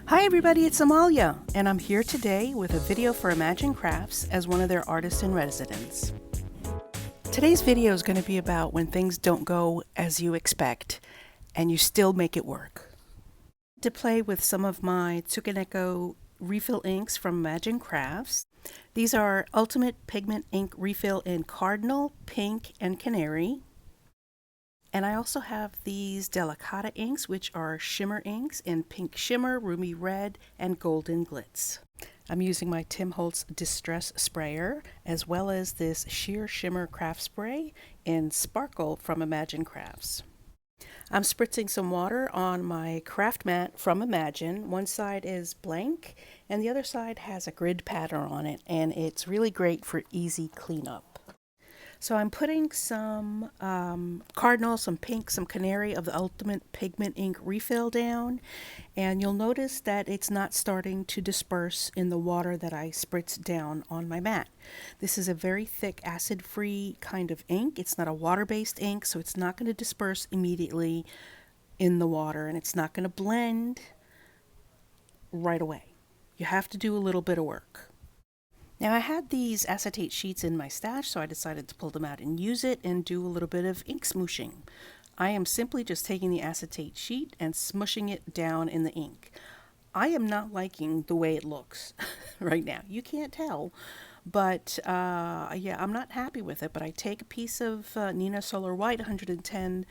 Hi everybody, it's Amalia, and I'm here today with a video for Imagine Crafts as one of their artists in residence. Today's video is going to be about when things don't go as you expect and you still make it work. To play with some of my Tsukineko refill inks from Imagine Crafts. These are Ultimate Pigment Ink Refill in Cardinal, Pink, and Canary. And I also have these Delicata inks, which are shimmer inks in Pink Shimmer, Ruby Red, and Golden Glitz. I'm using my Tim Holtz Distress Sprayer, as well as this Sheer Shimmer Craft Spray in Sparkle from Imagine Crafts. I'm spritzing some water on my craft mat from Imagine. One side is blank, and the other side has a grid pattern on it, and it's really great for easy cleanup. So I'm putting some Cardinal, some Pink, some Canary of the Ultimate Pigment Ink Refill down. And you'll notice that it's not starting to disperse in the water that I spritz down on my mat. This is a very thick acid-free kind of ink. It's not a water-based ink, so it's not going to disperse immediately in the water. And it's not going to blend right away. You have to do a little bit of work. Now I had these acetate sheets in my stash, so I decided to pull them out and use it and do a little bit of ink smooshing. I am simply just taking the acetate sheet and smushing it down in the ink. I am not liking the way it looks right now. You can't tell, but yeah, I'm not happy with it. But I take a piece of Neenah Solar White 110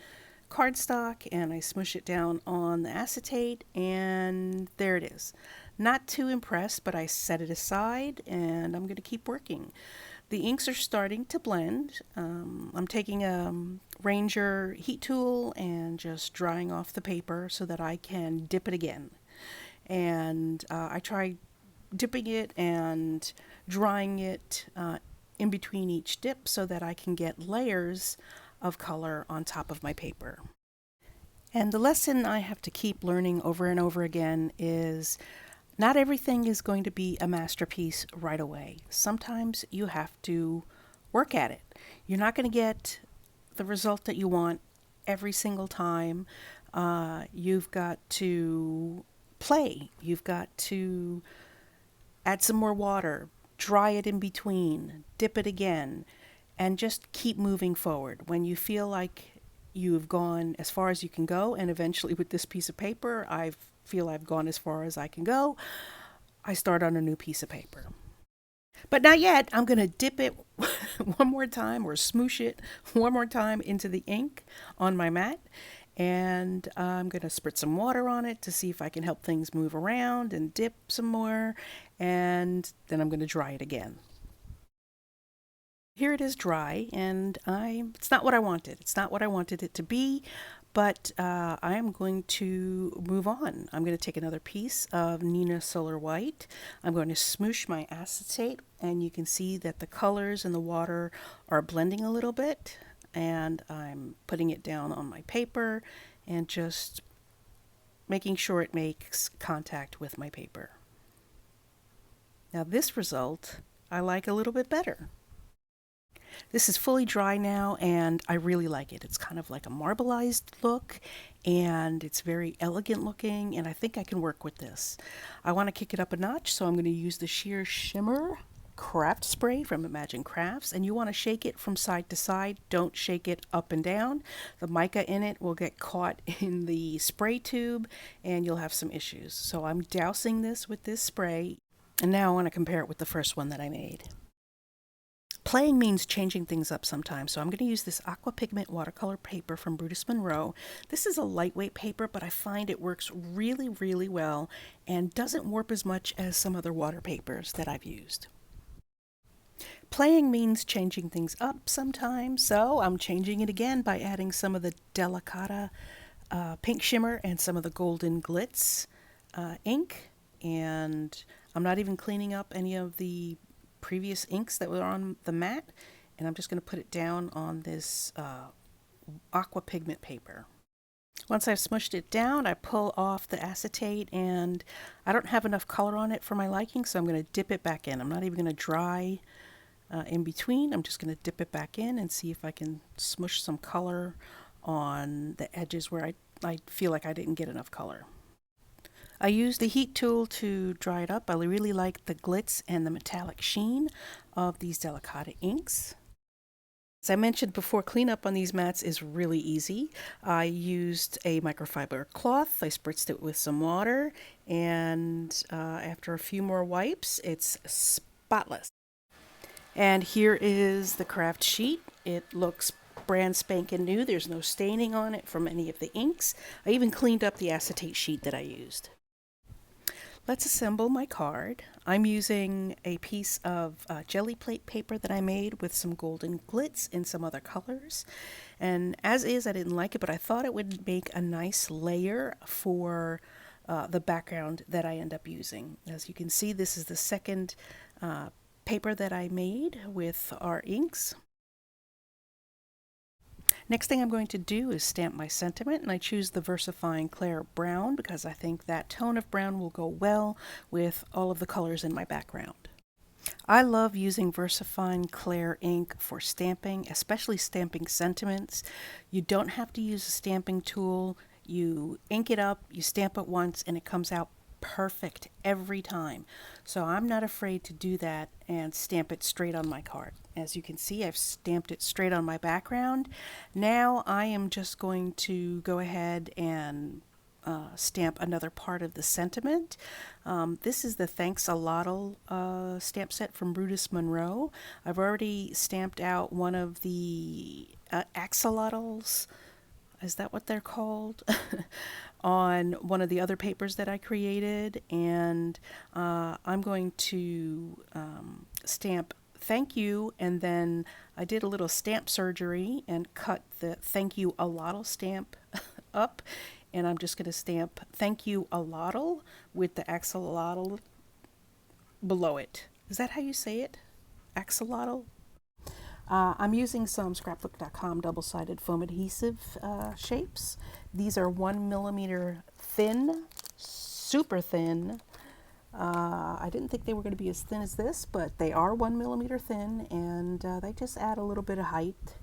cardstock and I smush it down on the acetate, and there it is. Not too impressed, but I set it aside and I'm going to keep working. The inks are starting to blend. I'm taking a Ranger heat tool and just drying off the paper so that I can dip it again. And I try dipping it and drying it in between each dip so that I can get layers of color on top of my paper. And the lesson I have to keep learning over and over again is not everything is going to be a masterpiece right away. Sometimes you have to work at it. You're not going to get the result that you want every single time. You've got to play. You've got to add some more water, dry it in between, dip it again, and just keep moving forward. When you feel like you've gone as far as you can go, and eventually with this piece of paper, I feel I've gone as far as I can go, I start on a new piece of paper. But not yet. I'm going to dip it one more time or smoosh it one more time into the ink on my mat. And I'm going to spritz some water on it to see if I can help things move around and dip some more. And then I'm going to dry it again. Here it is dry, and it's not what I wanted. It's not what I wanted it to be, but I am going to move on. I'm going to take another piece of Neenah Solar White. I'm going to smoosh my acetate, and you can see that the colors in the water are blending a little bit, and I'm putting it down on my paper and just making sure it makes contact with my paper. Now this result I like a little bit better. This is fully dry now, and I really like it. It's kind of like a marbleized look, and it's very elegant looking, and I think I can work with this. I want to kick it up a notch, so I'm going to use the Sheer Shimmer Craft Spray from Imagine Crafts, and you want to shake it from side to side. Don't shake it up and down. The mica in it will get caught in the spray tube, and you'll have some issues. So I'm dousing this with this spray, and now I want to compare it with the first one that I made. Playing means changing things up sometimes, so I'm going to use this aqua pigment watercolor paper from Brutus Monroe. This is a lightweight paper, but I find it works really, really well and doesn't warp as much as some other water papers that I've used. Playing means changing things up sometimes, so I'm changing it again by adding some of the Delicata Pink Shimmer and some of the Golden Glitz ink, and I'm not even cleaning up any of the previous inks that were on the mat, and I'm just going to put it down on this aqua pigment paper. Once I've smushed it down, I pull off the acetate, and I don't have enough color on it for my liking, so I'm going to dip it back in. I'm not even going to dry in between. I'm just going to dip it back in and see if I can smush some color on the edges where I feel like I didn't get enough color. I used the heat tool to dry it up. I really like the glitz and the metallic sheen of these delicata inks. As I mentioned before, cleanup on these mats is really easy. I used a microfiber cloth. I spritzed it with some water, and after a few more wipes, it's spotless. And here is the craft sheet. It looks brand spanking new. There's no staining on it from any of the inks. I even cleaned up the acetate sheet that I used. Let's assemble my card. I'm using a piece of jelly plate paper that I made with some golden glitz and some other colors. And as is, I didn't like it, but I thought it would make a nice layer for the background that I end up using. As you can see, this is the second paper that I made with our inks. Next thing I'm going to do is stamp my sentiment, and I choose the VersaFine Clair Brown because I think that tone of brown will go well with all of the colors in my background. I love using VersaFine Clair ink for stamping, especially stamping sentiments. You don't have to use a stamping tool. You ink it up, you stamp it once, and it comes out perfect every time. So I'm not afraid to do that and stamp it straight on my card. As you can see, I've stamped it straight on my background. Now I am just going to go ahead and stamp another part of the sentiment. This is the Thanks Alot'l stamp set from Brutus Monroe. I've already stamped out one of the axolotls. Is that what they're called? On one of the other papers that I created, and I'm going to stamp thank you, and then I did a little stamp surgery and cut the thank you Alot'l stamp up, and I'm just going to stamp thank you Alot'l with the axolotl below it. Is that how you say it? Axolotl? I'm using some scrapbook.com double-sided foam adhesive shapes. These are 1 millimeter thin, super thin. I didn't think they were going to be as thin as this, but they are 1 millimeter thin, and they just add a little bit of height.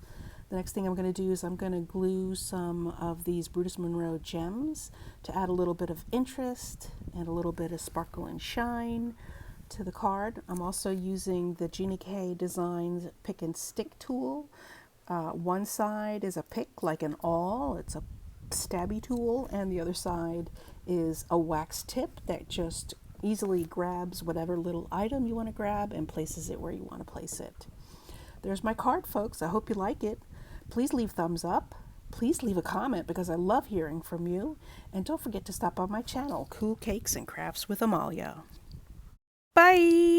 The next thing I'm going to do is I'm going to glue some of these Brutus Monroe gems to add a little bit of interest and a little bit of sparkle and shine to the card. I'm also using the Gina K Designs pick and stick tool. One side is a pick like an awl, it's a stabby tool, and the other side is a wax tip that just easily grabs whatever little item you want to grab and places it where you want to place it. There's my card, folks. I hope you like it. Please leave thumbs up. Please leave a comment because I love hearing from you. And don't forget to stop on my channel, Cool Cakes and Crafts with Amalia. Bye!